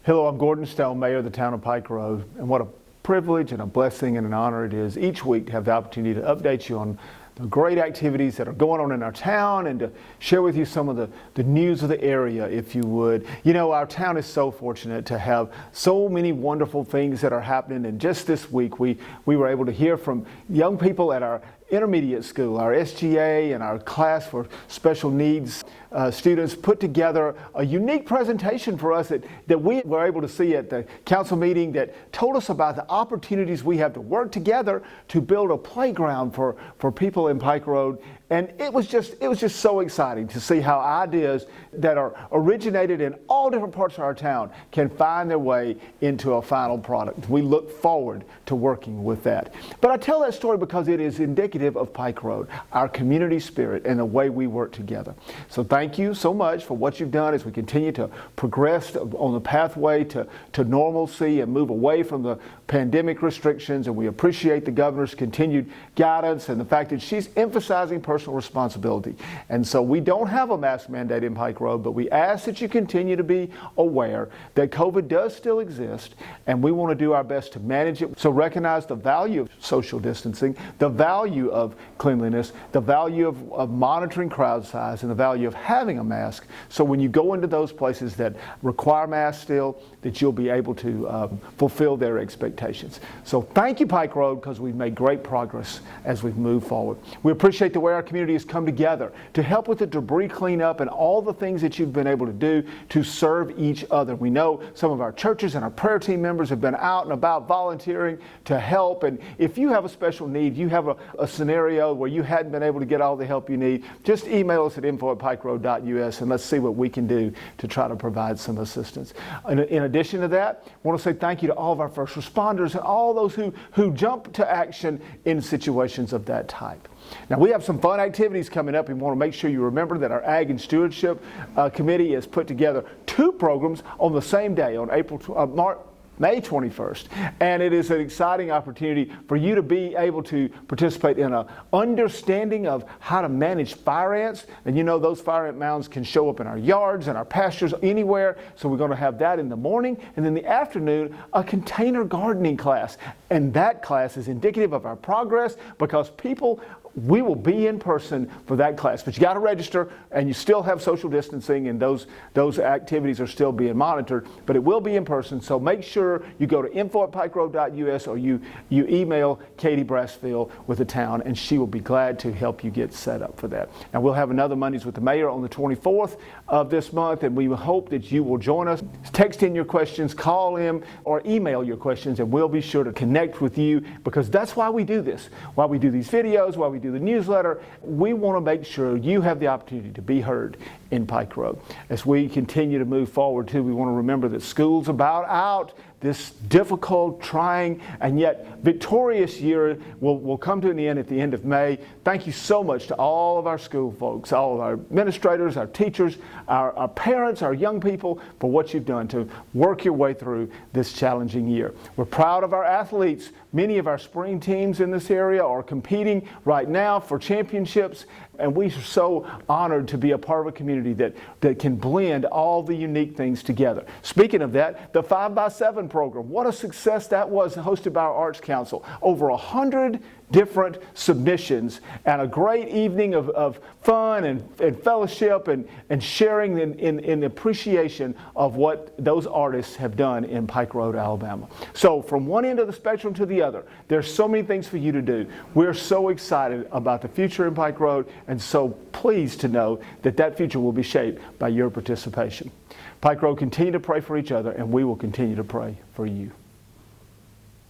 Hello, I'm Gordon Stone, Mayor of the Town of Pike Road, and what a privilege and a blessing and an honor it is each week to have the opportunity to update you on the great activities that are going on in our town and to share with you some of the news of the area, if you would. You know, our town is so fortunate to have so many wonderful things that are happening, and just this week we were able to hear from young people at our intermediate school. Our SGA and our class for special needs students put together a unique presentation for us that we were able to see at the council meeting that told us about the opportunities we have to work together to build a playground for people in Pike Road. And it was just so exciting to see how ideas that are originated in all different parts of our town can find their way into a final product. We look forward to working with that. But I tell that story because it is indicative of Pike Road, our community spirit, and the way we work together. So thank you so much for what you've done as we continue to progress on the pathway to normalcy and move away from the pandemic restrictions. And we appreciate the governor's continued guidance and the fact that she's emphasizing personal responsibility. And so we don't have a mask mandate in Pike Road, but we ask that you continue to be aware that COVID does still exist, and we want to do our best to manage it. So recognize the value of social distancing, the value of cleanliness, the value of monitoring crowd size, and the value of having a mask. So when you go into those places that require masks still, that you'll be able to fulfill their expectations. So thank you, Pike Road, because we've made great progress as we've moved forward. We appreciate the way our community has come together to help with the debris cleanup and all the things that you've been able to do to serve each other. We know some of our churches and our prayer team members have been out and about volunteering to help. And if you have a special need, you have a scenario where you hadn't been able to get all the help you need, just email us at info@pikeroad.us and let's see what we can do to try to provide some assistance. In addition to that, I want to say thank you to all of our first responders and all those who jump to action in situations of that type. Now, we have some fun activities coming up. We want to make sure you remember that our Ag and Stewardship Committee has put together 2 programs on the same day, on May 21st. And it is an exciting opportunity for you to be able to participate in an understanding of how to manage fire ants. And you know, those fire ant mounds can show up in our yards and our pastures, anywhere. So we're going to have that in the morning. And in the afternoon, a container gardening class. And that class is indicative of our progress because we will be in person for that class, but you got to register, and you still have social distancing, and those activities are still being monitored, but it will be in person. So make sure you go to info@pikeroad.us or you email Katie Brassfield with the town, and she will be glad to help you get set up for that. Now, we'll have another Mondays with the Mayor on the 24th of this month, and we hope that you will join us. Text in your questions, call in, or email your questions, and we'll be sure to connect with you, because that's why we do this, why we do these videos, why we do the newsletter. We want to make sure you have the opportunity to be heard in Pike Road. As we continue to move forward too, we want to remember that school's about out. This difficult, trying, and yet victorious year will come to an end at the end of May. Thank you so much to all of our school folks, all of our administrators, our teachers, our parents, our young people, for what you've done to work your way through this challenging year. We're proud of our athletes. Many of our spring teams in this area are competing right now for championships, and we are so honored to be a part of a community that can blend all the unique things together. Speaking of that, the 5x7 program, what a success that was, hosted by our Arts Council. Over 100 different submissions and a great evening of fun and fellowship and sharing in appreciation of what those artists have done in Pike Road, Alabama. So from one end of the spectrum to the other, there's so many things for you to do. We're so excited about the future in Pike Road, and so pleased to know that future will be shaped by your participation. Pike Road, continue to pray for each other, and we will continue to pray for you.